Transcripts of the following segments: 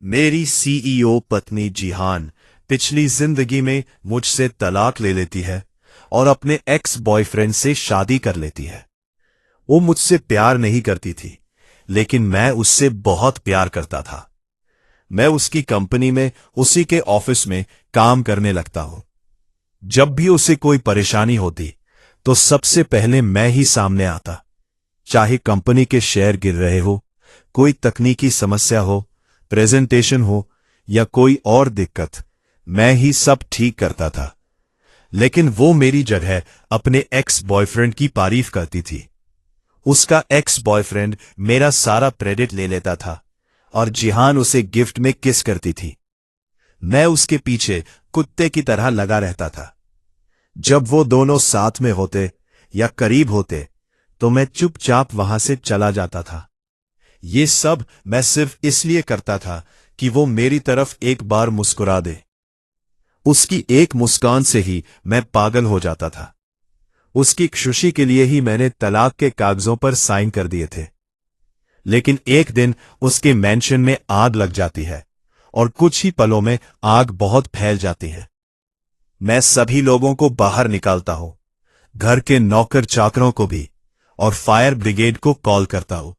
मेरी सीईओ पत्नी जिहान पिछली जिंदगी में मुझसे तलाक ले लेती है और अपने एक्स बॉयफ्रेंड से शादी कर लेती है। वो मुझसे प्यार नहीं करती थी, लेकिन मैं उससे बहुत प्यार करता था। मैं उसकी कंपनी में उसी के ऑफिस में काम करने लगता हूं। जब भी उसे कोई परेशानी होती तो सबसे पहले मैं ही सामने आता। चाहे कंपनी के शेयर गिर रहे हो, कोई तकनीकी समस्या हो, प्रेजेंटेशन हो या कोई और दिक्कत, मैं ही सब ठीक करता था। लेकिन वो मेरी जगह अपने एक्स बॉयफ्रेंड की तारीफ करती थी। उसका एक्स बॉयफ्रेंड मेरा सारा क्रेडिट ले लेता था और जिहान उसे गिफ्ट में किस करती थी। मैं उसके पीछे कुत्ते की तरह लगा रहता था। जब वो दोनों साथ में होते या करीब होते तो मैं चुपचाप वहां से चला जाता था। ये सब मैं सिर्फ इसलिए करता था कि वो मेरी तरफ एक बार मुस्कुरा दे। उसकी एक मुस्कान से ही मैं पागल हो जाता था। उसकी खुशी के लिए ही मैंने तलाक के कागजों पर साइन कर दिए थे। लेकिन एक दिन उसके मैंशन में आग लग जाती है और कुछ ही पलों में आग बहुत फैल जाती है। मैं सभी लोगों को बाहर निकालता हूं, घर के नौकर चाकरों को भी, और फायर ब्रिगेड को कॉल करता हूं।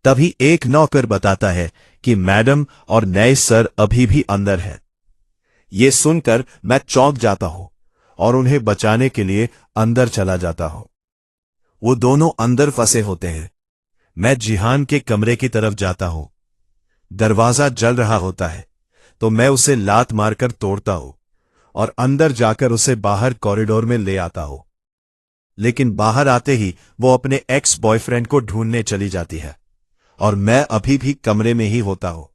तभी एक नौकर बताता है कि मैडम और नए सर अभी भी अंदर हैं। ये सुनकर मैं चौंक जाता हूं और उन्हें बचाने के लिए अंदर चला जाता हूं। वो दोनों अंदर फंसे होते हैं। मैं जिहान के कमरे की तरफ जाता हूं। दरवाजा जल रहा होता है तो मैं उसे लात मारकर तोड़ता हूं और अंदर जाकर उसे बाहर कॉरिडोर में ले आता हूं। लेकिन बाहर आते ही वो अपने एक्स बॉयफ्रेंड को ढूंढने चली जाती है और मैं अभी भी कमरे में ही होता हूं।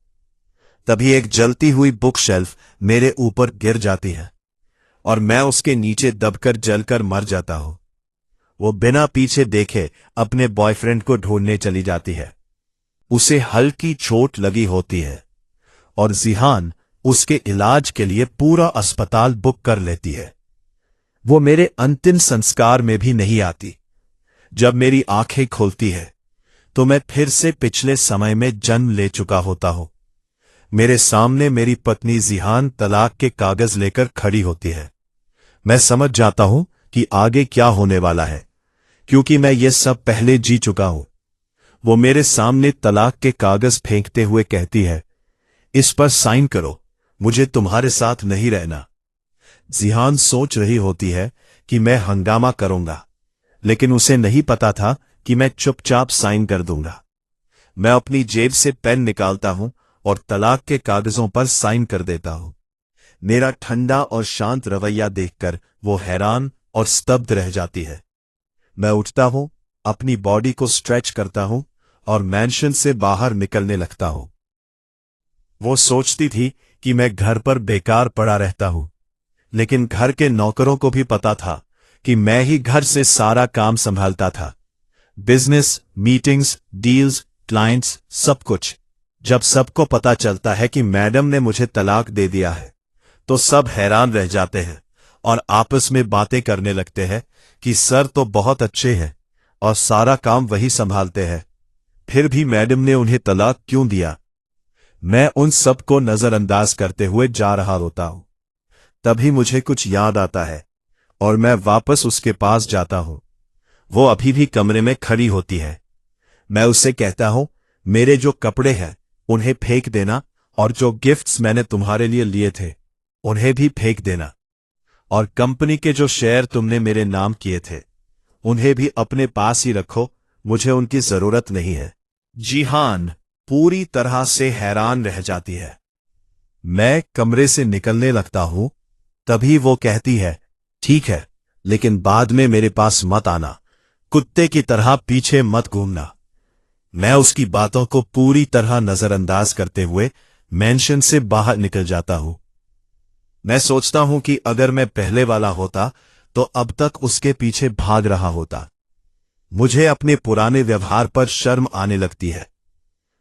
तभी एक जलती हुई बुक शेल्फ मेरे ऊपर गिर जाती है और मैं उसके नीचे दबकर जलकर मर जाता हूं। वो बिना पीछे देखे अपने बॉयफ्रेंड को ढूंढने चली जाती है। उसे हल्की चोट लगी होती है और जिहान उसके इलाज के लिए पूरा अस्पताल बुक कर लेती है। वो मेरे अंतिम संस्कार में भी नहीं आती। जब मेरी आंखें खुलती है तो मैं फिर से पिछले समय में जन्म ले चुका होता हूं। मेरे सामने मेरी पत्नी जिहान तलाक के कागज लेकर खड़ी होती है। मैं समझ जाता हूं कि आगे क्या होने वाला है, क्योंकि मैं ये सब पहले जी चुका हूं। वो मेरे सामने तलाक के कागज फेंकते हुए कहती है, इस पर साइन करो, मुझे तुम्हारे साथ नहीं रहना। जिहान सोच रही होती है कि मैं हंगामा करूंगा, लेकिन उसे नहीं पता था कि मैं चुपचाप साइन कर दूंगा। मैं अपनी जेब से पेन निकालता हूं और तलाक के कागजों पर साइन कर देता हूं। मेरा ठंडा और शांत रवैया देखकर वो हैरान और स्तब्ध रह जाती है। मैं उठता हूं, अपनी बॉडी को स्ट्रेच करता हूं और मैंशन से बाहर निकलने लगता हूं। वो सोचती थी कि मैं घर पर बेकार पड़ा रहता हूं, लेकिन घर के नौकरों को भी पता था कि मैं ही घर से सारा काम संभालता था। बिजनेस, मीटिंग्स, डील्स, क्लाइंट्स, सब कुछ। जब सबको पता चलता है कि मैडम ने मुझे तलाक दे दिया है तो सब हैरान रह जाते हैं और आपस में बातें करने लगते हैं कि सर तो बहुत अच्छे हैं और सारा काम वही संभालते हैं, फिर भी मैडम ने उन्हें तलाक क्यों दिया। मैं उन सब को नजरअंदाज करते हुए जा रहा होता हूं। तभी मुझे कुछ याद आता है और मैं वापस उसके पास जाता हूं। वो अभी भी कमरे में खड़ी होती है। मैं उससे कहता हूं, मेरे जो कपड़े हैं उन्हें फेंक देना और जो गिफ्ट्स मैंने तुम्हारे लिए लिए थे उन्हें भी फेंक देना, और कंपनी के जो शेयर तुमने मेरे नाम किए थे उन्हें भी अपने पास ही रखो, मुझे उनकी जरूरत नहीं है। जिहान पूरी तरह से हैरान रह जाती है। मैं कमरे से निकलने लगता हूं, तभी वो कहती है, ठीक है, लेकिन बाद में मेरे पास मत आना, कुत्ते की तरह पीछे मत घूमना। मैं उसकी बातों को पूरी तरह नजरअंदाज करते हुए मैंशन से बाहर निकल जाता हूं। मैं सोचता हूं कि अगर मैं पहले वाला होता तो अब तक उसके पीछे भाग रहा होता। मुझे अपने पुराने व्यवहार पर शर्म आने लगती है।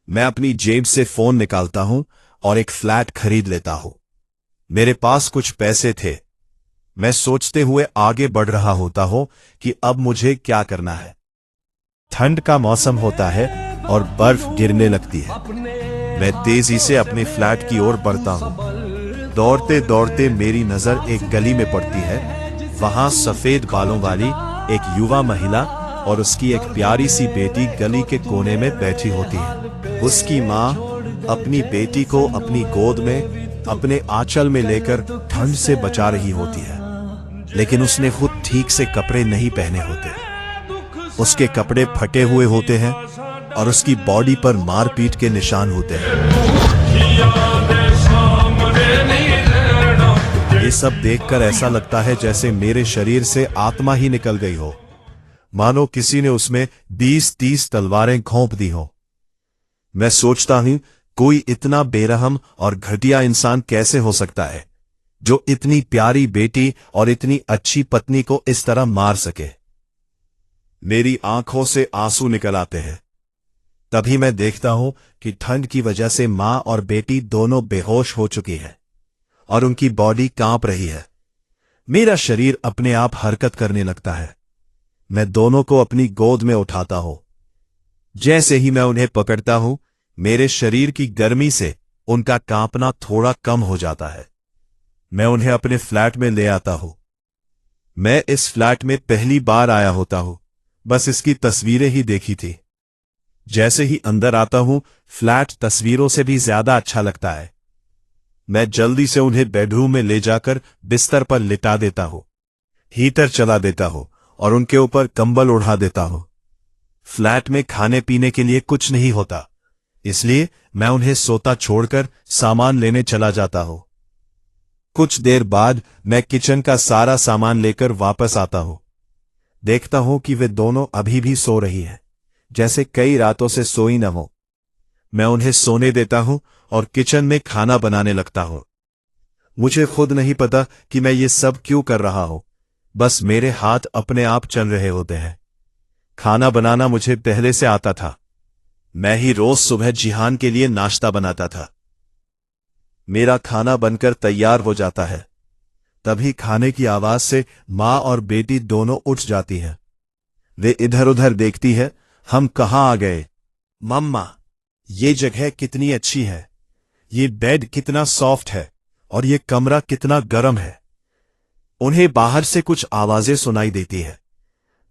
मैं अपनी जेब से फोन निकालता हूं और एक फ्लैट खरीद लेता हूं। मेरे पास कुछ पैसे थे। मैं सोचते हुए आगे बढ़ रहा होता हूं कि अब मुझे क्या करना है। ठंड का मौसम होता है और बर्फ गिरने लगती है। मैं तेजी से अपने फ्लैट की ओर बढ़ता हूँ। दौड़ते दौड़ते मेरी नजर एक गली में पड़ती है। वहां सफेद बालों वाली एक युवा महिला और उसकी एक प्यारी सी बेटी गली के कोने में बैठी होती है। उसकी माँ अपनी बेटी को अपनी गोद में अपने आंचल में लेकर ठंड से बचा रही होती है, लेकिन उसने खुद ठीक से कपड़े नहीं पहने होते। उसके कपड़े फटे हुए होते हैं और उसकी बॉडी पर मारपीट के निशान होते हैं। ये सब देखकर ऐसा लगता है जैसे मेरे शरीर से आत्मा ही निकल गई हो, मानो किसी ने उसमें 20-30 तलवारें घोंप दी हो। मैं सोचता हूं, कोई इतना बेरहम और घटिया इंसान कैसे हो सकता है जो इतनी प्यारी बेटी और इतनी अच्छी पत्नी को इस तरह मार सके। मेरी आंखों से आंसू निकल आते हैं। तभी मैं देखता हूं कि ठंड की वजह से मां और बेटी दोनों बेहोश हो चुकी है और उनकी बॉडी कांप रही है। मेरा शरीर अपने आप हरकत करने लगता है। मैं दोनों को अपनी गोद में उठाता हूं। जैसे ही मैं उन्हें पकड़ता हूं, मेरे शरीर की गर्मी से उनका कांपना थोड़ा कम हो जाता है। मैं उन्हें अपने फ्लैट में ले आता हूं। मैं इस फ्लैट में पहली बार आया होता हूं, बस इसकी तस्वीरें ही देखी थी। जैसे ही अंदर आता हूं, फ्लैट तस्वीरों से भी ज्यादा अच्छा लगता है। मैं जल्दी से उन्हें बेडरूम में ले जाकर बिस्तर पर लिटा देता हूं, हीटर चला देता हूं और उनके ऊपर कंबल उड़ा देता हूं। फ्लैट में खाने पीने के लिए कुछ नहीं होता, इसलिए मैं उन्हें सोता छोड़कर सामान लेने चला जाता हूं। कुछ देर बाद मैं किचन का सारा सामान लेकर वापस आता हूं। देखता हूं कि वे दोनों अभी भी सो रही हैं, जैसे कई रातों से सोई न हो। मैं उन्हें सोने देता हूं और किचन में खाना बनाने लगता हूं। मुझे खुद नहीं पता कि मैं ये सब क्यों कर रहा हूं, बस मेरे हाथ अपने आप चल रहे होते हैं। खाना बनाना मुझे पहले से आता था। मैं ही रोज सुबह जिहान के लिए नाश्ता बनाता था। मेरा खाना बनकर तैयार हो जाता है। तभी खाने की आवाज से माँ और बेटी दोनों उठ जाती हैं। वे इधर उधर देखती है। हम कहाँ आ गए? मम्मा, ये जगह कितनी अच्छी है, ये बेड कितना सॉफ्ट है और ये कमरा कितना गर्म है। उन्हें बाहर से कुछ आवाजें सुनाई देती है।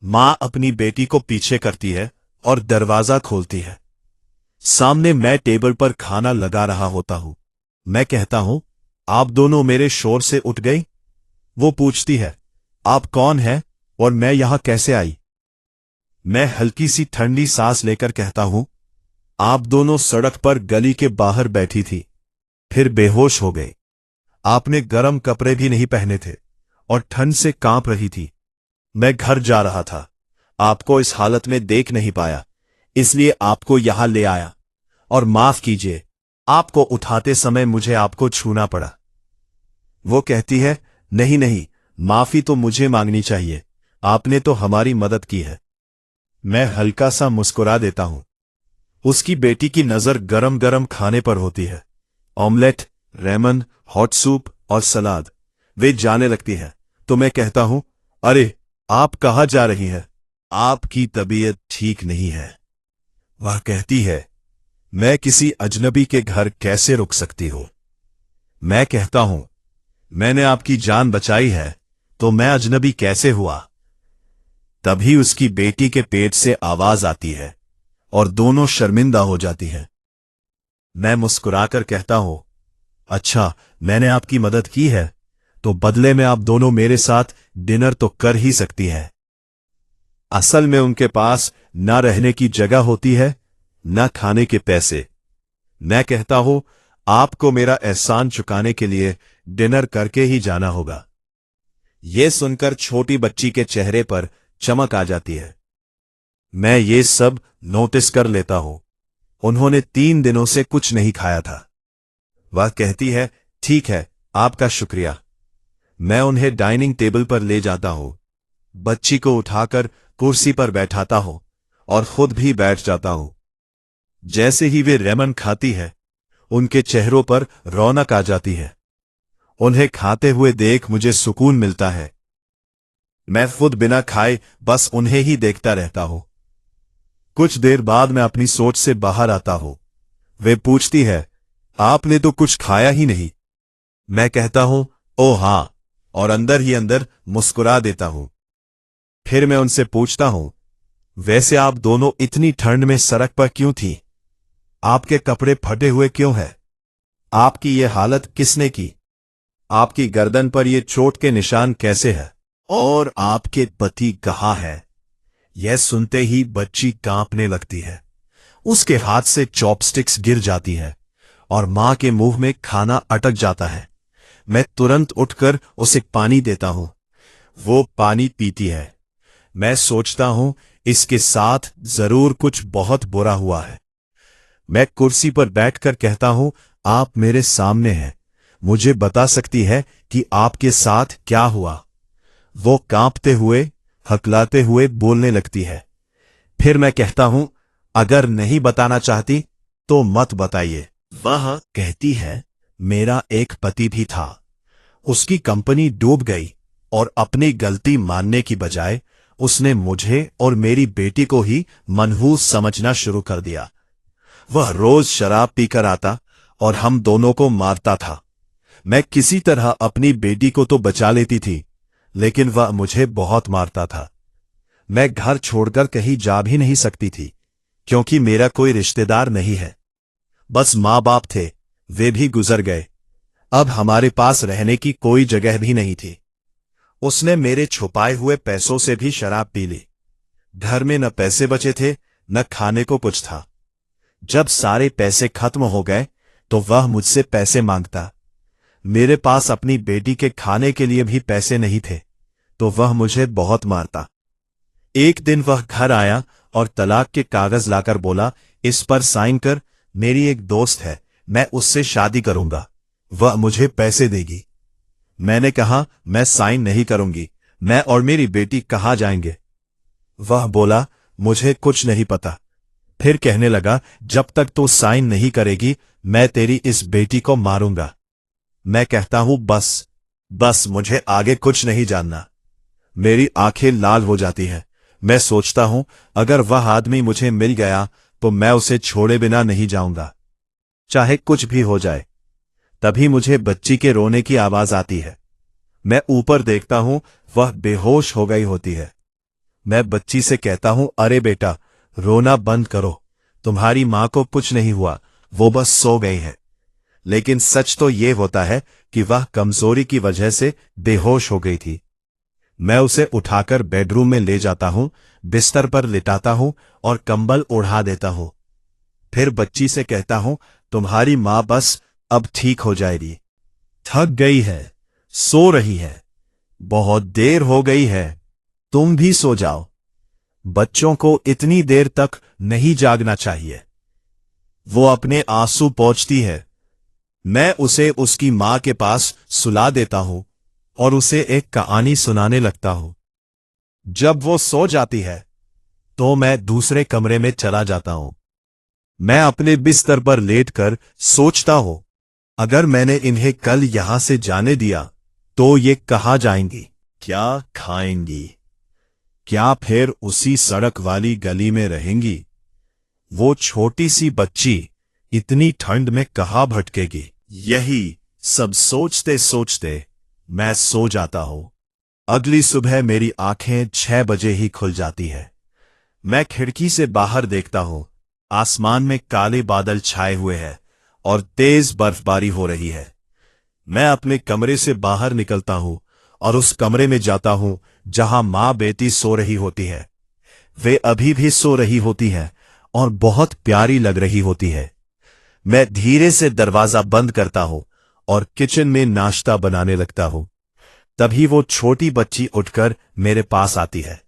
माँ अपनी बेटी को पीछे करती है और दरवाजा खोलती है। सामने मैं टेबल पर खाना लगा रहा होता हूं। मैं कहता हूं, आप दोनों मेरे शोर से उठ गई? वो पूछती है, आप कौन हैं और मैं यहां कैसे आई? मैं हल्की सी ठंडी सांस लेकर कहता हूं, आप दोनों सड़क पर गली के बाहर बैठी थी, फिर बेहोश हो गए। आपने गर्म कपड़े भी नहीं पहने थे और ठंड से कांप रही थी। मैं घर जा रहा था, आपको इस हालत में देख नहीं पाया, इसलिए आपको यहां ले आया। और माफ कीजिए, आपको उठाते समय मुझे आपको छूना पड़ा। वो कहती है, नहीं नहीं, माफी तो मुझे मांगनी चाहिए, आपने तो हमारी मदद की है। मैं हल्का सा मुस्कुरा देता हूं। उसकी बेटी की नजर गरम गरम खाने पर होती है। ऑमलेट, रेमन, हॉट सूप और सलाद। वे जाने लगती है तो मैं कहता हूं, अरे आप कहां जा रही हैं? आपकी तबीयत ठीक नहीं है। वह कहती है, मैं किसी अजनबी के घर कैसे रुक सकती हूं? मैं कहता हूं, मैंने आपकी जान बचाई है तो मैं अजनबी कैसे हुआ? तभी उसकी बेटी के पेट से आवाज आती है और दोनों शर्मिंदा हो जाती हैं। मैं मुस्कुराकर कहता हूं, अच्छा, मैंने आपकी मदद की है तो बदले में आप दोनों मेरे साथ डिनर तो कर ही सकती हैं। असल में उनके पास ना रहने की जगह होती है, ना खाने के पैसे। मैं कहता हूं, आपको मेरा एहसान चुकाने के लिए डिनर करके ही जाना होगा। यह सुनकर छोटी बच्ची के चेहरे पर चमक आ जाती है। मैं ये सब नोटिस कर लेता हूं। उन्होंने 3 दिनों से कुछ नहीं खाया था। वह कहती है, ठीक है, आपका शुक्रिया। मैं उन्हें डाइनिंग टेबल पर ले जाता हूं, बच्ची को उठाकर कुर्सी पर बैठाता हूं और खुद भी बैठ जाता हूं। जैसे ही वे रेमन खाती है, उनके चेहरों पर रौनक आ जाती है। उन्हें खाते हुए देख मुझे सुकून मिलता है। मैं खुद बिना खाए बस उन्हें ही देखता रहता हूं। कुछ देर बाद मैं अपनी सोच से बाहर आता हूं। वे पूछती है, आपने तो कुछ खाया ही नहीं। मैं कहता हूं, ओ हां, और अंदर ही अंदर मुस्कुरा देता हूं। फिर मैं उनसे पूछता हूं, वैसे आप दोनों इतनी ठंड में सड़क पर क्यों थी? आपके कपड़े फटे हुए क्यों हैं? आपकी ये हालत किसने की? आपकी गर्दन पर ये चोट के निशान कैसे है? और आपके पति कहाँ है? यह सुनते ही बच्ची कांपने लगती है। उसके हाथ से चॉपस्टिक्स गिर जाती है और मां के मुंह में खाना अटक जाता है। मैं तुरंत उठकर उसे पानी देता हूं। वो पानी पीती है। मैं सोचता हूं, इसके साथ जरूर कुछ बहुत बुरा हुआ है। मैं कुर्सी पर बैठकर कहता हूं, आप मेरे सामने हैं, मुझे बता सकती है कि आपके साथ क्या हुआ? वो कांपते हुए, हकलाते हुए बोलने लगती है। फिर मैं कहता हूं, अगर नहीं बताना चाहती तो मत बताइए। वह कहती है, मेरा एक पति भी था। उसकी कंपनी डूब गई और अपनी गलती मानने की बजाय उसने मुझे और मेरी बेटी को ही मनहूस समझना शुरू कर दिया। वह रोज शराब पीकर आता और हम दोनों को मारता था। मैं किसी तरह अपनी बेटी को तो बचा लेती थी, लेकिन वह मुझे बहुत मारता था। मैं घर छोड़कर कहीं जा भी नहीं सकती थी, क्योंकि मेरा कोई रिश्तेदार नहीं है। बस माँ बाप थे, वे भी गुजर गए। अब हमारे पास रहने की कोई जगह भी नहीं थी। उसने मेरे छुपाए हुए पैसों से भी शराब पी ली। घर में न पैसे बचे थे, न खाने को कुछ था। जब सारे पैसे खत्म हो गए तो वह मुझसे पैसे मांगता। मेरे पास अपनी बेटी के खाने के लिए भी पैसे नहीं थे, तो वह मुझे बहुत मारता। एक दिन वह घर आया और तलाक के कागज लाकर बोला, इस पर साइन कर, मेरी एक दोस्त है, मैं उससे शादी करूंगा, वह मुझे पैसे देगी। मैंने कहा, मैं साइन नहीं करूंगी, मैं और मेरी बेटी कहाँ जाएंगे? वह बोला, मुझे कुछ नहीं पता। फिर कहने लगा, जब तक तू साइन नहीं करेगी मैं तेरी इस बेटी को मारूंगा। मैं कहता हूं, बस बस, मुझे आगे कुछ नहीं जानना। मेरी आंखें लाल हो जाती हैं। मैं सोचता हूं, अगर वह आदमी मुझे मिल गया तो मैं उसे छोड़े बिना नहीं जाऊंगा, चाहे कुछ भी हो जाए। तभी मुझे बच्ची के रोने की आवाज आती है। मैं ऊपर देखता हूं, वह बेहोश हो गई होती है। मैं बच्ची से कहता हूं, अरे बेटा, रोना बंद करो, तुम्हारी मां को कुछ नहीं हुआ, वो बस सो गई है। लेकिन सच तो ये होता है कि वह कमजोरी की वजह से बेहोश हो गई थी। मैं उसे उठाकर बेडरूम में ले जाता हूं, बिस्तर पर लिटाता हूं और कंबल ओढ़ा देता हूं। फिर बच्ची से कहता हूं, तुम्हारी मां बस अब ठीक हो जाएगी, थक गई है, सो रही है, बहुत देर हो गई है, तुम भी सो जाओ। बच्चों को इतनी देर तक नहीं जागना चाहिए। वो अपने आंसू पोंछती है। मैं उसे उसकी मां के पास सुला देता हूं और उसे एक कहानी सुनाने लगता हूं। जब वो सो जाती है तो मैं दूसरे कमरे में चला जाता हूं। मैं अपने बिस्तर पर लेटकर सोचता हूं, अगर मैंने इन्हें कल यहां से जाने दिया तो ये कहां जाएंगी, क्या खाएंगी, क्या फिर उसी सड़क वाली गली में रहेंगी? वो छोटी सी बच्ची इतनी ठंड में कहां भटकेगी? यही सब सोचते सोचते मैं सो जाता हूं। अगली सुबह मेरी आंखें 6 बजे ही खुल जाती है। मैं खिड़की से बाहर देखता हूं। आसमान में काले बादल छाए हुए हैं और तेज बर्फबारी हो रही है। मैं अपने कमरे से बाहर निकलता हूं और उस कमरे में जाता हूं जहां मां बेटी सो रही होती है। वे अभी भी सो रही होती हैं और बहुत प्यारी लग रही होती है। मैं धीरे से दरवाजा बंद करता हूं और किचन में नाश्ता बनाने लगता हूं। तभी वो छोटी बच्ची उठकर मेरे पास आती है।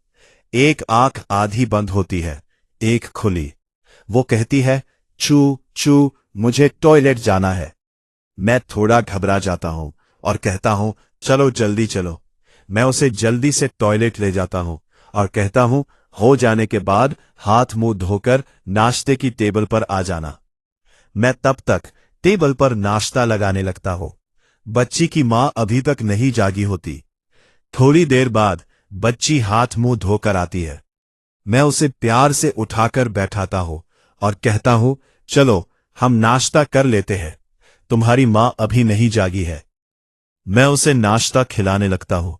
एक आंख आधी बंद होती है, एक खुली। वो कहती है, चू चू, मुझे टॉयलेट जाना है। मैं थोड़ा घबरा जाता हूं और कहता हूं, चलो जल्दी चलो। मैं उसे जल्दी से टॉयलेट ले जाता हूं और कहता हूं, हो जाने के बाद हाथ मुंह धोकर नाश्ते की टेबल पर आ जाना। मैं तब तक टेबल पर नाश्ता लगाने लगता हूं। बच्ची की मां अभी तक नहीं जागी होती। थोड़ी देर बाद बच्ची हाथ मुंह धोकर आती है। मैं उसे प्यार से उठाकर बैठाता हूं और कहता हूं, चलो हम नाश्ता कर लेते हैं, तुम्हारी माँ अभी नहीं जागी है। मैं उसे नाश्ता खिलाने लगता हूं।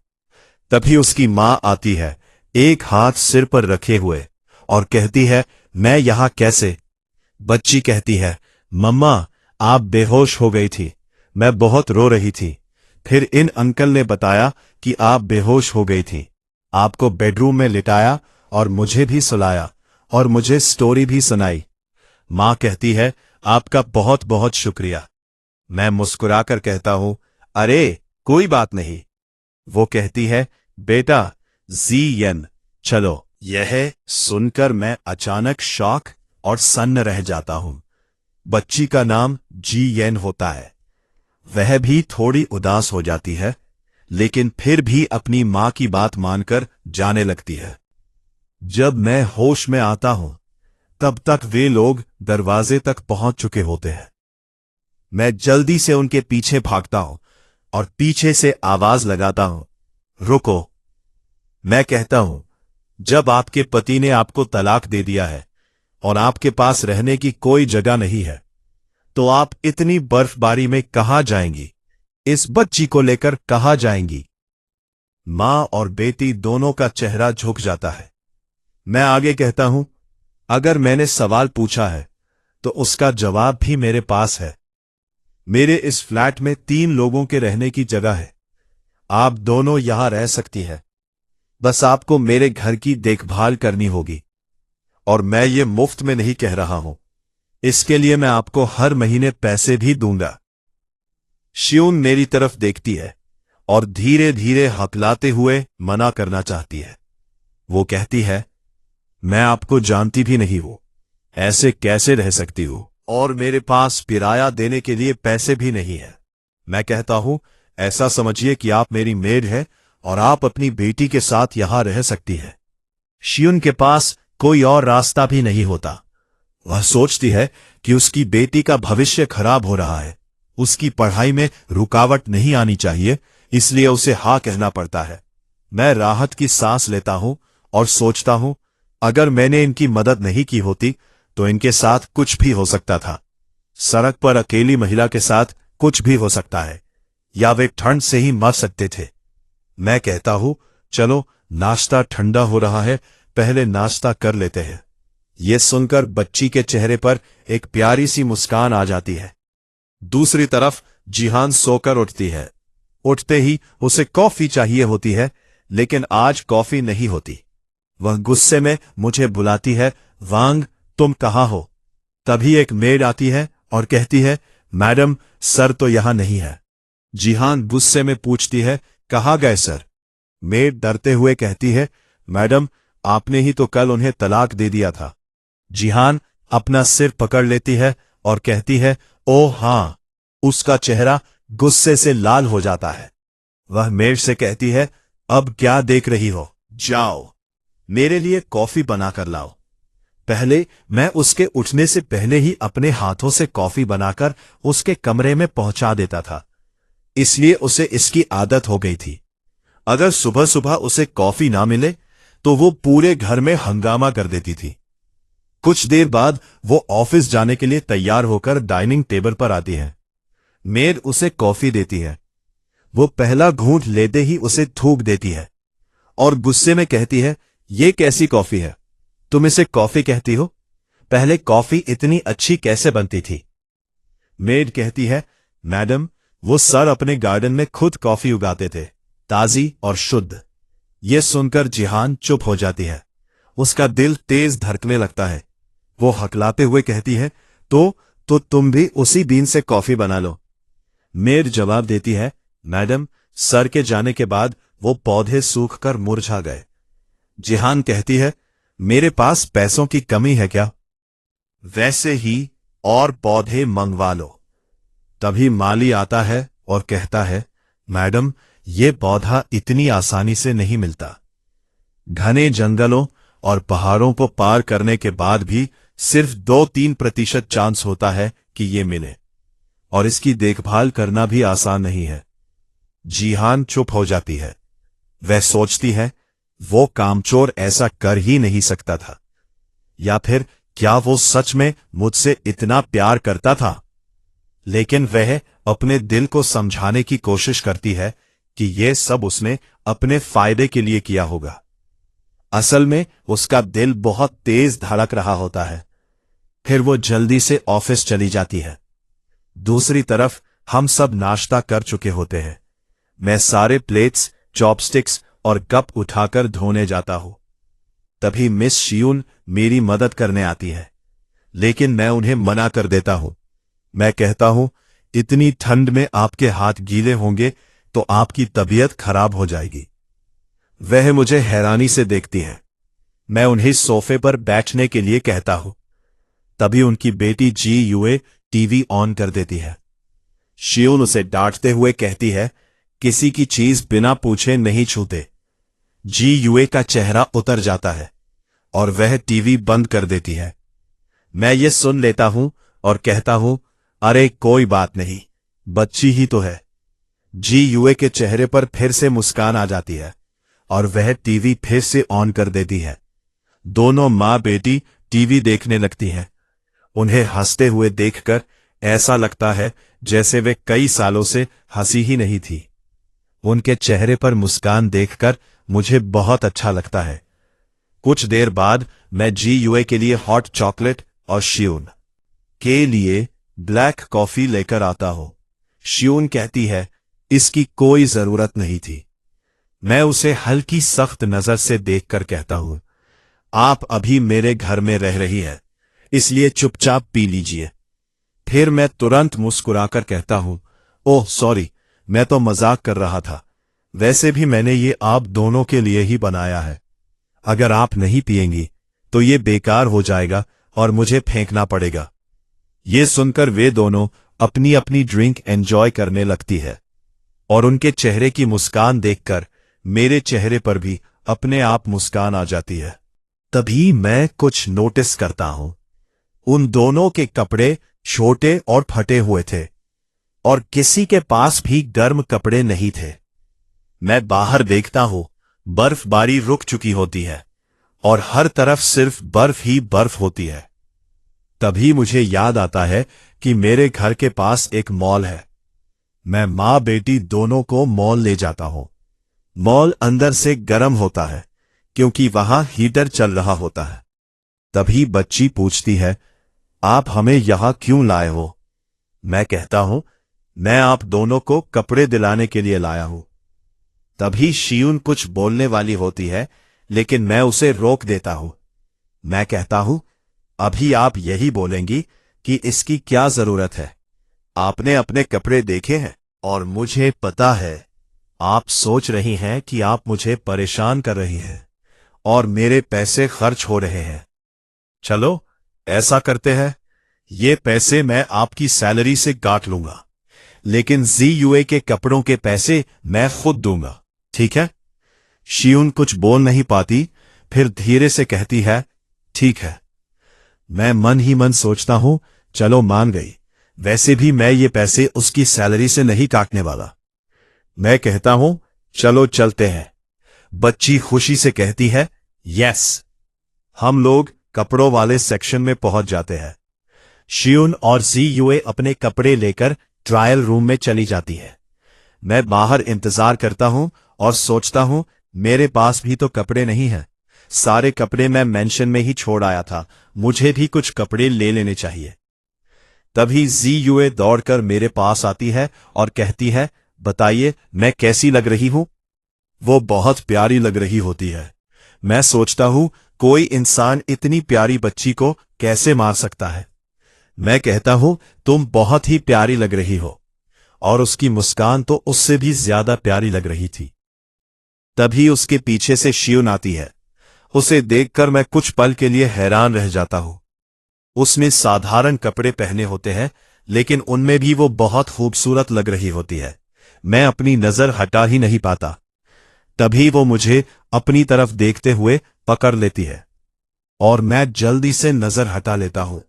तभी उसकी माँ आती है, एक हाथ सिर पर रखे हुए, और कहती है, मैं यहां कैसे? बच्ची कहती है, मम्मा आप बेहोश हो गई थी, मैं बहुत रो रही थी। फिर इन अंकल ने बताया कि आप बेहोश हो गई थी, आपको बेडरूम में लिटाया और मुझे भी सुलाया और मुझे स्टोरी भी सुनाई। माँ कहती है, आपका बहुत बहुत शुक्रिया। मैं मुस्कुराकर कहता हूं, अरे कोई बात नहीं। वो कहती है, बेटा जीएन चलो। यह सुनकर मैं अचानक शॉक और सन्न रह जाता हूं। बच्ची का नाम जीएन होता है। वह भी थोड़ी उदास हो जाती है, लेकिन फिर भी अपनी मां की बात मानकर जाने लगती है। जब मैं होश में आता हूं, तब तक वे लोग दरवाजे तक पहुंच चुके होते हैं। मैं जल्दी से उनके पीछे भागता हूं और पीछे से आवाज लगाता हूं, रुको। मैं कहता हूं, जब आपके पति ने आपको तलाक दे दिया है और आपके पास रहने की कोई जगह नहीं है, तो आप इतनी बर्फबारी में कहां जाएंगी? इस बच्ची को लेकर कहां जाएंगी? मां और बेटी दोनों का चेहरा झुक जाता है। मैं आगे कहता हूं, अगर मैंने सवाल पूछा है तो उसका जवाब भी मेरे पास है। मेरे इस फ्लैट में 3 लोगों के रहने की जगह है। आप दोनों यहां रह सकती है। बस आपको मेरे घर की देखभाल करनी होगी, और मैं ये मुफ्त में नहीं कह रहा हूं। इसके लिए मैं आपको हर महीने पैसे भी दूंगा। श्यून मेरी तरफ देखती है और धीरे धीरे हकलाते हुए मना करना चाहती है। वो कहती है, मैं आपको जानती भी नहीं हूं, ऐसे कैसे रह सकती हूं? और मेरे पास किराया देने के लिए पैसे भी नहीं है। मैं कहता हूं, ऐसा समझिए कि आप मेरी मेड है और आप अपनी बेटी के साथ यहां रह सकती है। शियुन के पास कोई और रास्ता भी नहीं होता। वह सोचती है कि उसकी बेटी का भविष्य खराब हो रहा है, उसकी पढ़ाई में रुकावट नहीं आनी चाहिए, इसलिए उसे हाँ कहना पड़ता है। मैं राहत की सांस लेता हूं और सोचता हूं, अगर मैंने इनकी मदद नहीं की होती तो इनके साथ कुछ भी हो सकता था। सड़क पर अकेली महिला के साथ कुछ भी हो सकता है, या वे ठंड से ही मर सकते थे। मैं कहता हूं, चलो नाश्ता ठंडा हो रहा है, पहले नाश्ता कर लेते हैं। यह सुनकर बच्ची के चेहरे पर एक प्यारी सी मुस्कान आ जाती है। दूसरी तरफ जिहान सोकर उठती है। उठते ही उसे कॉफी चाहिए होती है, लेकिन आज कॉफी नहीं होती। वह गुस्से में मुझे बुलाती है, वांग तुम कहाँ हो? तभी एक मेड आती है और कहती है, मैडम सर तो यहां नहीं है। जिहान गुस्से में पूछती है, कहाँ गए सर? मेड डरते हुए कहती है, मैडम आपने ही तो कल उन्हें तलाक दे दिया था। जिहान अपना सिर पकड़ लेती है और कहती है, ओह हां। उसका चेहरा गुस्से से लाल हो जाता है। वह मेड से कहती है, अब क्या देख रही हो? जाओ मेरे लिए कॉफी बनाकर लाओ। पहले मैं उसके उठने से पहले ही अपने हाथों से कॉफी बनाकर उसके कमरे में पहुंचा देता था, इसलिए उसे इसकी आदत हो गई थी। अगर सुबह सुबह उसे कॉफी ना मिले तो वो पूरे घर में हंगामा कर देती थी। कुछ देर बाद वो ऑफिस जाने के लिए तैयार होकर डाइनिंग टेबल पर आती है। मेड उसे कॉफी देती है। वो पहला घूंट लेते ही उसे थूक देती है और गुस्से में कहती है, ये कैसी कॉफी है? तुम इसे कॉफी कहती हो? पहले कॉफी इतनी अच्छी कैसे बनती थी? मेड कहती है, मैडम वो सर अपने गार्डन में खुद कॉफी उगाते थे, ताजी और शुद्ध। यह सुनकर जिहान चुप हो जाती है। उसका दिल तेज धड़कने लगता है। वो हकलाते हुए कहती है, तो तुम भी उसी बीन से कॉफी बना लो। मेड जवाब देती है, मैडम सर के जाने के बाद वो पौधे सूखकर मुरझा गए। जिहान कहती है, मेरे पास पैसों की कमी है क्या? वैसे ही और पौधे मंगवा लो। तभी माली आता है और कहता है, मैडम ये पौधा इतनी आसानी से नहीं मिलता। घने जंगलों और पहाड़ों को पार करने के बाद भी सिर्फ 2-3% चांस होता है कि ये मिले, और इसकी देखभाल करना भी आसान नहीं है। जिहान चुप हो जाती है। वह सोचती है, वो कामचोर ऐसा कर ही नहीं सकता था, या फिर क्या वो सच में मुझसे इतना प्यार करता था? लेकिन वह अपने दिल को समझाने की कोशिश करती है कि यह सब उसने अपने फायदे के लिए किया होगा। असल में उसका दिल बहुत तेज धड़क रहा होता है। फिर वो जल्दी से ऑफिस चली जाती है। दूसरी तरफ हम सब नाश्ता कर चुके होते हैं। मैं सारे प्लेट्स, चॉपस्टिक्स और कप उठाकर धोने जाता हूं। तभी मिस शियून मेरी मदद करने आती है, लेकिन मैं उन्हें मना कर देता हूं। मैं कहता हूं, इतनी ठंड में आपके हाथ गीले होंगे तो आपकी तबीयत खराब हो जाएगी। वह मुझे हैरानी से देखती है। मैं उन्हें सोफे पर बैठने के लिए कहता हूं। तभी उनकी बेटी जी युए टीवी ऑन कर देती है। शियून उसे डांटते हुए कहती है, किसी की चीज बिना पूछे नहीं छूते। जी युए का चेहरा उतर जाता है और वह टीवी बंद कर देती है। मैं ये सुन लेता हूं और कहता हूं, अरे कोई बात नहीं, बच्ची ही तो है। जी युए के चेहरे पर फिर से मुस्कान आ जाती है और वह टीवी फिर से ऑन कर देती है। दोनों माँ बेटी टीवी देखने लगती हैं। उन्हें हंसते हुए देखकर ऐसा लगता है जैसे वे कई सालों से हंसी ही नहीं थी। उनके चेहरे पर मुस्कान देखकर मुझे बहुत अच्छा लगता है। कुछ देर बाद मैं जी युए के लिए हॉट चॉकलेट और शियून के लिए ब्लैक कॉफी लेकर आता हूं। शियून कहती है, इसकी कोई जरूरत नहीं थी। मैं उसे हल्की सख्त नजर से देखकर कहता हूं, आप अभी मेरे घर में रह रही है, इसलिए चुपचाप पी लीजिए। फिर मैं तुरंत मुस्कुराकर कहता हूं, ओह सॉरी, मैं तो मजाक कर रहा था। वैसे भी मैंने ये आप दोनों के लिए ही बनाया है। अगर आप नहीं पिएंगी तो ये बेकार हो जाएगा और मुझे फेंकना पड़ेगा। ये सुनकर वे दोनों अपनी अपनी ड्रिंक एंजॉय करने लगती है और उनके चेहरे की मुस्कान देखकर मेरे चेहरे पर भी अपने आप मुस्कान आ जाती है। तभी मैं कुछ नोटिस करता हूं। उन दोनों के कपड़े छोटे और फटे हुए थे और किसी के पास भी गर्म कपड़े नहीं थे। मैं बाहर देखता हूं, बर्फबारी रुक चुकी होती है और हर तरफ सिर्फ बर्फ ही बर्फ होती है। तभी मुझे याद आता है कि मेरे घर के पास एक मॉल है। मैं माँ बेटी दोनों को मॉल ले जाता हूं। मॉल अंदर से गर्म होता है क्योंकि वहां हीटर चल रहा होता है। तभी बच्ची पूछती है, आप हमें यहां क्यों लाए हो? मैं कहता हूं, मैं आप दोनों को कपड़े दिलाने के लिए लाया हूं। तभी शियून कुछ बोलने वाली होती है, लेकिन मैं उसे रोक देता हूं। मैं कहता हूं, अभी आप यही बोलेंगी कि इसकी क्या जरूरत है? आपने अपने कपड़े देखे हैं और मुझे पता है आप सोच रही हैं कि आप मुझे परेशान कर रही हैं और मेरे पैसे खर्च हो रहे हैं। चलो ऐसा करते हैं, ये पैसे मैं आपकी सैलरी से काट लूंगा, लेकिन जी युए के कपड़ों के पैसे मैं खुद दूंगा, ठीक है? शियून कुछ बोल नहीं पाती, फिर धीरे से कहती है, ठीक है। मैं मन ही मन सोचता हूं, चलो मान गई। वैसे भी मैं ये पैसे उसकी सैलरी से नहीं काटने वाला। मैं कहता हूं, चलो चलते हैं। बच्ची खुशी से कहती है, यस। हम लोग कपड़ों वाले सेक्शन में पहुंच जाते हैं। शियून और जी युए अपने कपड़े लेकर ट्रायल रूम में चली जाती है। मैं बाहर इंतजार करता हूं और सोचता हूं, मेरे पास भी तो कपड़े नहीं हैं। सारे कपड़े मैं मेंशन में ही छोड़ आया था, मुझे भी कुछ कपड़े ले लेने चाहिए। तभी जी युए दौड़कर मेरे पास आती है और कहती है, बताइए मैं कैसी लग रही हूं? वो बहुत प्यारी लग रही होती है। मैं सोचता हूं, कोई इंसान इतनी प्यारी बच्ची को कैसे मार सकता है? मैं कहता हूं, तुम बहुत ही प्यारी लग रही हो, और उसकी मुस्कान तो उससे भी ज्यादा प्यारी लग रही थी। तभी उसके पीछे से शियून आती है। उसे देखकर मैं कुछ पल के लिए हैरान रह जाता हूं। उसने साधारण कपड़े पहने होते हैं, लेकिन उनमें भी वो बहुत खूबसूरत लग रही होती है। मैं अपनी नजर हटा ही नहीं पाता। तभी वो मुझे अपनी तरफ देखते हुए पकड़ लेती है और मैं जल्दी से नजर हटा लेता हूं।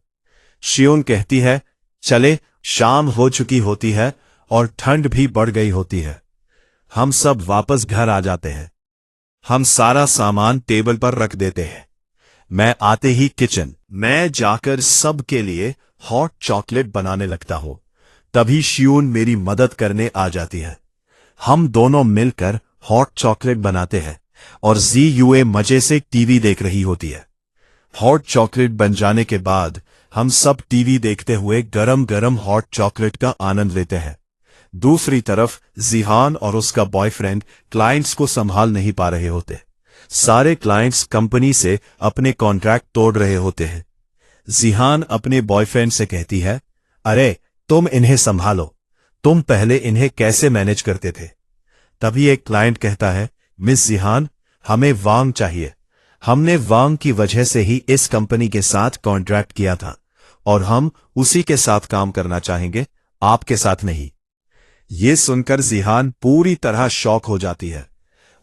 शियून कहती है, चले, शाम हो चुकी होती है और ठंड भी बढ़ गई होती है। हम सब वापस घर आ जाते हैं। हम सारा सामान टेबल पर रख देते हैं। मैं आते ही किचन में जाकर सबके लिए हॉट चॉकलेट बनाने लगता हूं। तभी शियून मेरी मदद करने आ जाती है। हम दोनों मिलकर हॉट चॉकलेट बनाते हैं और जीयूए मजे से टीवी देख रही होती है। हॉट चॉकलेट बन जाने के बाद हम सब टीवी देखते हुए गरम गरम हॉट चॉकलेट का आनंद लेते हैं। दूसरी तरफ जिहान और उसका बॉयफ्रेंड क्लाइंट्स को संभाल नहीं पा रहे होते। सारे क्लाइंट्स कंपनी से अपने कॉन्ट्रैक्ट तोड़ रहे होते हैं। जिहान अपने बॉयफ्रेंड से कहती है, अरे तुम इन्हें संभालो, तुम पहले इन्हें कैसे मैनेज करते थे। तभी एक क्लाइंट कहता है, मिस जिहान, हमें वांग चाहिए। हमने वांग की वजह से ही इस कंपनी के साथ कॉन्ट्रैक्ट किया था और हम उसी के साथ काम करना चाहेंगे, आपके साथ नहीं। ये सुनकर जिहान पूरी तरह शॉक हो जाती है।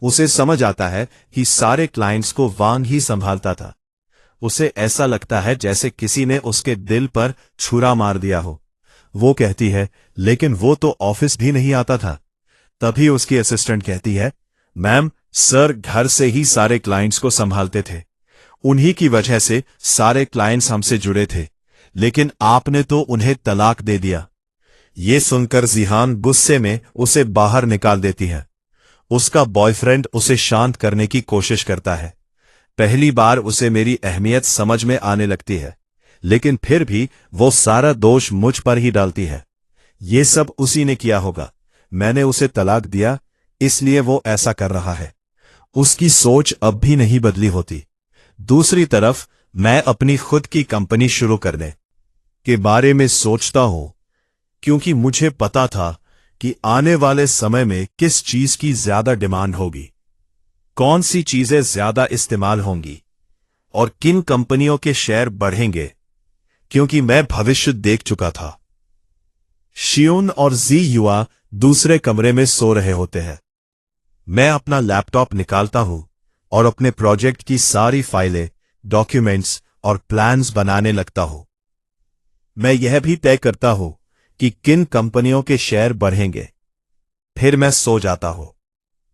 उसे समझ आता है कि सारे क्लाइंट्स को वांग ही संभालता था। उसे ऐसा लगता है जैसे किसी ने उसके दिल पर छुरा मार दिया हो। वो कहती है, लेकिन वो तो ऑफिस भी नहीं आता था। तभी उसकी असिस्टेंट कहती है, मैम, सर घर से ही सारे क्लाइंट्स को संभालते थे। उन्हीं की वजह से सारे क्लाइंट्स हमसे जुड़े थे, लेकिन आपने तो उन्हें तलाक दे दिया। ये सुनकर जिहान गुस्से में उसे बाहर निकाल देती है। उसका बॉयफ्रेंड उसे शांत करने की कोशिश करता है। पहली बार उसे मेरी अहमियत समझ में आने लगती है, लेकिन फिर भी वो सारा दोष मुझ पर ही डालती है। ये सब उसी ने किया होगा। मैंने उसे तलाक दिया, इसलिए वो ऐसा कर रहा है। उसकी सोच अब भी नहीं बदली होती। दूसरी तरफ मैं अपनी खुद की कंपनी शुरू करने के बारे में सोचता हूं, क्योंकि मुझे पता था कि आने वाले समय में किस चीज की ज्यादा डिमांड होगी, कौन सी चीजें ज्यादा इस्तेमाल होंगी और किन कंपनियों के शेयर बढ़ेंगे, क्योंकि मैं भविष्य देख चुका था। शियून और जी युआ दूसरे कमरे में सो रहे होते हैं। मैं अपना लैपटॉप निकालता हूं और अपने प्रोजेक्ट की सारी फाइलें, डॉक्यूमेंट्स और प्लान्स बनाने लगता हूं। मैं यह भी तय करता हूं कि किन कंपनियों के शेयर बढ़ेंगे। फिर मैं सो जाता हूं।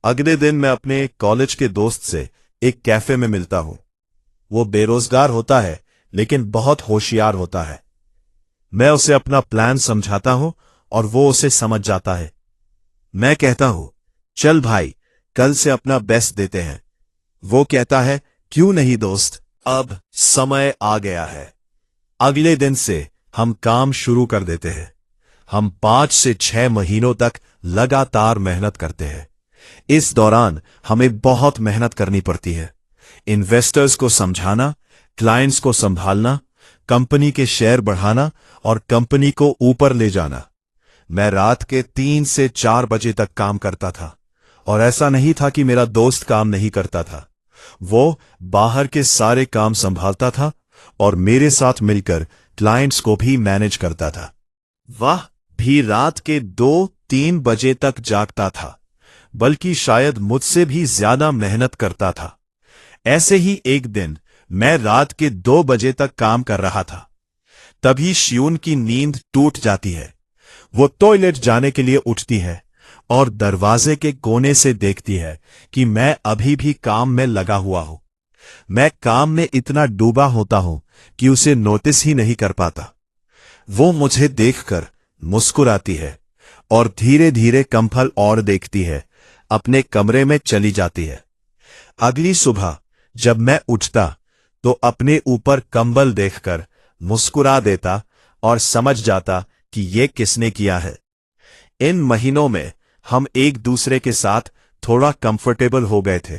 अगले दिन मैं अपने कॉलेज के दोस्त से एक कैफे में मिलता हूं। वो बेरोजगार होता है, लेकिन बहुत होशियार होता है। मैं उसे अपना प्लान समझाता हूं और वो उसे समझ जाता है। मैं कहता हूं, चल भाई, कल से अपना बेस्ट देते हैं। वो कहता है, क्यों नहीं दोस्त, अब समय आ गया है। अगले दिन से हम काम शुरू कर देते हैं। हम 5 से 6 महीनों तक लगातार मेहनत करते हैं। इस दौरान हमें बहुत मेहनत करनी पड़ती है। इन्वेस्टर्स को समझाना, क्लाइंट्स को संभालना, कंपनी के शेयर बढ़ाना और कंपनी को ऊपर ले जाना। मैं रात के 3 से 4 बजे तक काम करता था और ऐसा नहीं था कि मेरा दोस्त काम नहीं करता था। वो बाहर के सारे काम संभालता था और मेरे साथ मिलकर क्लाइंट्स को भी मैनेज करता था। वह भी रात के 2-3 बजे तक जागता था, बल्कि शायद मुझसे भी ज्यादा मेहनत करता था। ऐसे ही एक दिन मैं रात के 2 बजे तक काम कर रहा था। तभी शियून की नींद टूट जाती है। वो टॉयलेट जाने के लिए उठती है और दरवाजे के कोने से देखती है कि मैं अभी भी काम में लगा हुआ हूं। मैं काम में इतना डूबा होता हूं कि उसे नोटिस ही नहीं कर पाता। वो मुझे देखकर मुस्कुराती है और धीरे धीरे कंफल और देखती है, अपने कमरे में चली जाती है। अगली सुबह जब मैं उठता तो अपने ऊपर कंबल देखकर मुस्कुरा देता और समझ जाता कि ये किसने किया है। इन महीनों में हम एक दूसरे के साथ थोड़ा कंफर्टेबल हो गए थे।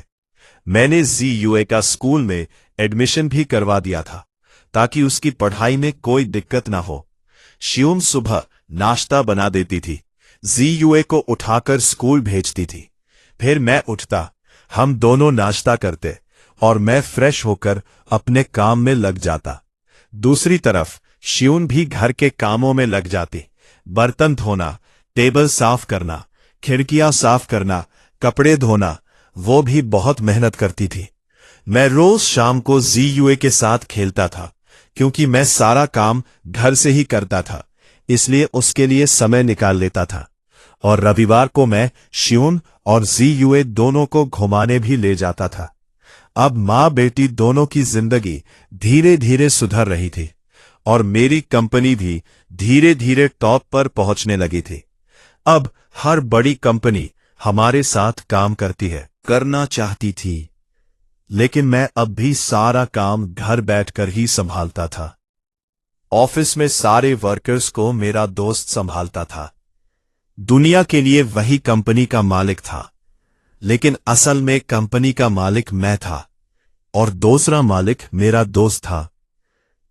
मैंने जीयूए का स्कूल में एडमिशन भी करवा दिया था ताकि उसकी पढ़ाई में कोई दिक्कत ना हो। शियून सुबह नाश्ता बना देती थी, जीयूए को उठाकर स्कूल भेजती थी। फिर मैं उठता, हम दोनों नाश्ता करते और मैं फ्रेश होकर अपने काम में लग जाता। दूसरी तरफ शियून भी घर के कामों में लग जाती। बर्तन धोना, टेबल साफ करना, खिड़कियां साफ करना, कपड़े धोना, वो भी बहुत मेहनत करती थी। मैं रोज शाम को जीयूए के साथ खेलता था, क्योंकि मैं सारा काम घर से ही करता था, इसलिए उसके लिए समय निकाल लेता था। और रविवार को मैं शियून और जीयूए दोनों को घुमाने भी ले जाता था। अब माँ बेटी दोनों की जिंदगी धीरे धीरे सुधर रही थी और मेरी कंपनी भी धीरे धीरे टॉप पर पहुंचने लगी थी। अब हर बड़ी कंपनी हमारे साथ काम करना चाहती थी, लेकिन मैं अब भी सारा काम घर बैठकर ही संभालता था। ऑफिस में सारे वर्कर्स को मेरा दोस्त संभालता था। दुनिया के लिए वही कंपनी का मालिक था, लेकिन असल में कंपनी का मालिक मैं था और दूसरा मालिक मेरा दोस्त था,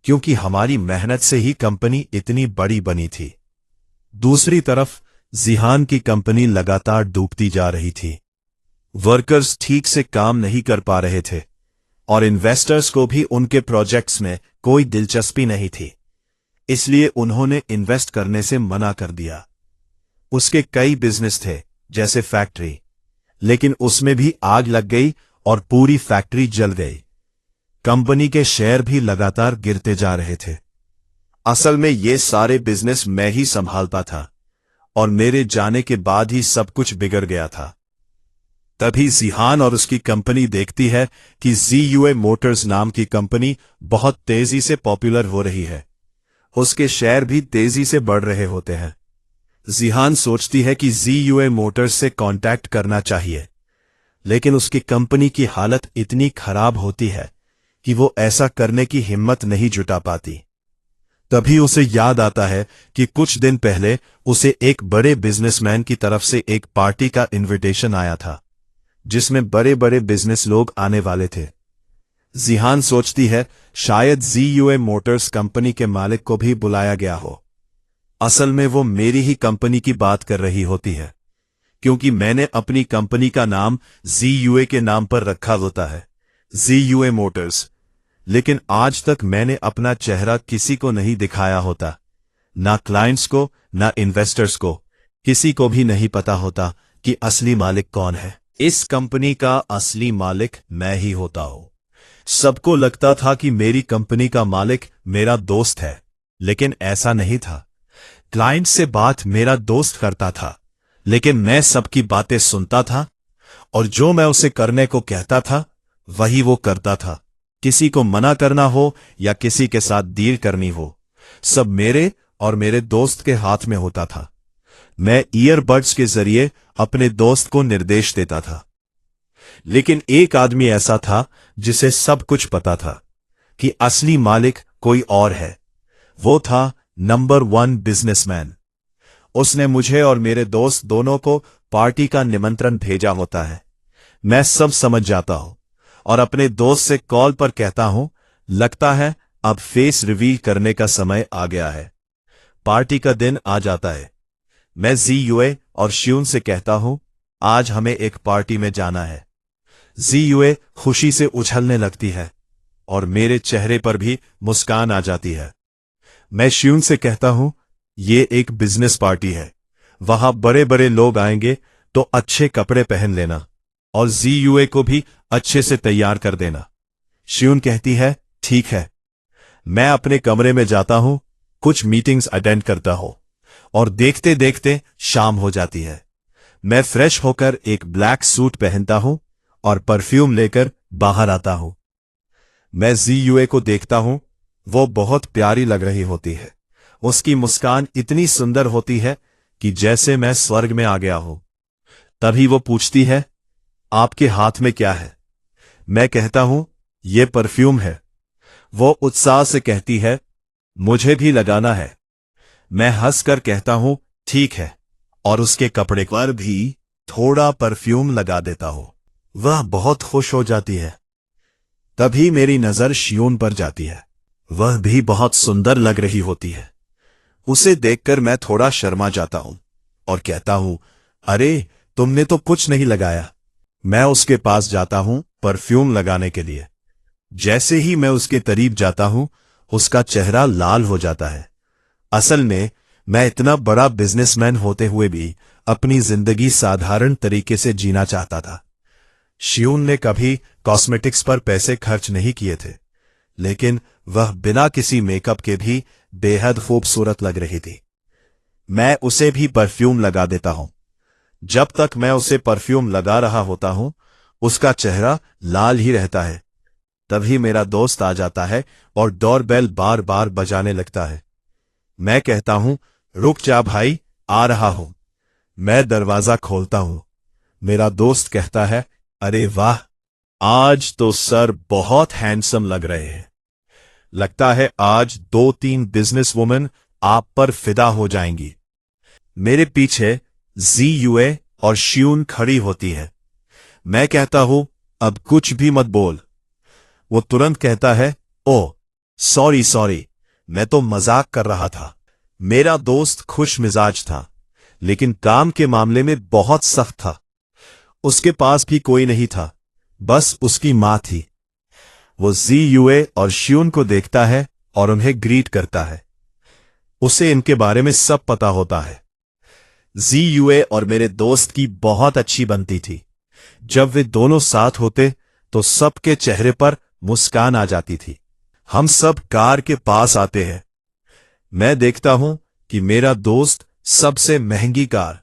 क्योंकि हमारी मेहनत से ही कंपनी इतनी बड़ी बनी थी। दूसरी तरफ जिहान की कंपनी लगातार डूबती जा रही थी। वर्कर्स ठीक से काम नहीं कर पा रहे थे और इन्वेस्टर्स को भी उनके प्रोजेक्ट्स में कोई दिलचस्पी नहीं थी, इसलिए उन्होंने इन्वेस्ट करने से मना कर दिया। उसके कई बिजनेस थे, जैसे फैक्ट्री, लेकिन उसमें भी आग लग गई और पूरी फैक्ट्री जल गई। कंपनी के शेयर भी लगातार गिरते जा रहे थे। असल में ये सारे बिजनेस मैं ही संभालता था और मेरे जाने के बाद ही सब कुछ बिगड़ गया था। तभी जिहान और उसकी कंपनी देखती है कि ZUA मोटर्स नाम की कंपनी बहुत तेजी से पॉपुलर हो रही है। उसके शेयर भी तेजी से बढ़ रहे होते हैं। जिहान सोचती है कि ZUA मोटर्स से कांटेक्ट करना चाहिए, लेकिन उसकी कंपनी की हालत इतनी खराब होती है कि वो ऐसा करने की हिम्मत नहीं जुटा पाती। तभी उसे याद आता है कि कुछ दिन पहले उसे एक बड़े बिजनेसमैन की तरफ से एक पार्टी का इनविटेशन आया था, जिसमें बड़े बड़े बिजनेस लोग आने वाले थे। जिहान सोचती है शायद ZUA मोटर्स कंपनी के मालिक को भी बुलाया गया हो। असल में वो मेरी ही कंपनी की बात कर रही होती है, क्योंकि मैंने अपनी कंपनी का नाम ZUA के नाम पर रखा होता है, ZUA मोटर्स। लेकिन आज तक मैंने अपना चेहरा किसी को नहीं दिखाया होता, ना क्लाइंट्स को, ना इन्वेस्टर्स को। किसी को भी नहीं पता होता कि असली मालिक कौन है। इस कंपनी का असली मालिक मैं ही होता हूं। सबको लगता था कि मेरी कंपनी का मालिक मेरा दोस्त है, लेकिन ऐसा नहीं था। क्लाइंट से बात मेरा दोस्त करता था, लेकिन मैं सबकी बातें सुनता था और जो मैं उसे करने को कहता था वही वो करता था। किसी को मना करना हो या किसी के साथ डील करनी हो, सब मेरे और मेरे दोस्त के हाथ में होता था। मैं ईयरबड्स के जरिए अपने दोस्त को निर्देश देता था। लेकिन एक आदमी ऐसा था जिसे सब कुछ पता था कि असली मालिक कोई और है। वो था नंबर 1 बिजनेसमैन। उसने मुझे और मेरे दोस्त दोनों को पार्टी का निमंत्रण भेजा होता है। मैं सब समझ जाता हूं और अपने दोस्त से कॉल पर कहता हूं, लगता है अब फेस रिवील करने का समय आ गया है। पार्टी का दिन आ जाता है। मैं ZUA और श्यून से कहता हूं, आज हमें एक पार्टी में जाना है। ZUA खुशी से उछलने लगती है और मेरे चेहरे पर भी मुस्कान आ जाती है। मैं श्यून से कहता हूं, ये एक बिजनेस पार्टी है, वहां बड़े बड़े लोग आएंगे, तो अच्छे कपड़े पहन लेना और ZUA को भी अच्छे से तैयार कर देना। श्यून कहती है, ठीक है। मैं अपने कमरे में जाता हूं, कुछ मीटिंग्स अटेंड करता हूं और देखते देखते शाम हो जाती है। मैं फ्रेश होकर एक ब्लैक सूट पहनता हूं और परफ्यूम लेकर बाहर आता हूं। मैं ZUA को देखता हूं, वो बहुत प्यारी लग रही होती है। उसकी मुस्कान इतनी सुंदर होती है कि जैसे मैं स्वर्ग में आ गया हूं। तभी वो पूछती है, आपके हाथ में क्या है? मैं कहता हूं, ये परफ्यूम है। वो उत्साह से कहती है, मुझे भी लगाना है। मैं हंसकर कहता हूं, ठीक है, और उसके कपड़े पर भी थोड़ा परफ्यूम लगा देता हूं। वह बहुत खुश हो जाती है। तभी मेरी नजर श्यून पर जाती है। वह भी बहुत सुंदर लग रही होती है। उसे देखकर मैं थोड़ा शर्मा जाता हूं और कहता हूं, अरे तुमने तो कुछ नहीं लगाया। मैं उसके पास जाता हूं परफ्यूम लगाने के लिए। जैसे ही मैं उसके करीब जाता हूं, उसका चेहरा लाल हो जाता है। असल में मैं इतना बड़ा बिजनेसमैन होते हुए भी अपनी जिंदगी साधारण तरीके से जीना चाहता था। श्यून ने कभी कॉस्मेटिक्स पर पैसे खर्च नहीं किए थे, लेकिन वह बिना किसी मेकअप के भी बेहद खूबसूरत लग रही थी। मैं उसे भी परफ्यूम लगा देता हूं। जब तक मैं उसे परफ्यूम लगा रहा होता हूं, उसका चेहरा लाल ही रहता है। तभी मेरा दोस्त आ जाता है और डोरबेल बार बार बजाने लगता है। मैं कहता हूं, रुक जा भाई, आ रहा हूं। मैं दरवाजा खोलता हूं। मेरा दोस्त कहता है, अरे वाह, आज तो सर बहुत हैंडसम लग रहे हैं। लगता है आज 2-3 बिजनेस वुमेन आप पर फिदा हो जाएंगी। मेरे पीछे जीयूए और श्यून खड़ी होती है। मैं कहता हूं, अब कुछ भी मत बोल। वो तुरंत कहता है, ओह सॉरी सॉरी, मैं तो मजाक कर रहा था। मेरा दोस्त खुश मिजाज था, लेकिन काम के मामले में बहुत सख्त था। उसके पास भी कोई नहीं था, बस उसकी मां थी। वो जीयूए और श्यून को देखता है और उन्हें ग्रीट करता है। उसे इनके बारे में सब पता होता है। जीयूए और मेरे दोस्त की बहुत अच्छी बनती थी। जब वे दोनों साथ होते तो सबके चेहरे पर मुस्कान आ जाती थी। हम सब कार के पास आते हैं। मैं देखता हूं कि मेरा दोस्त सबसे महंगी कार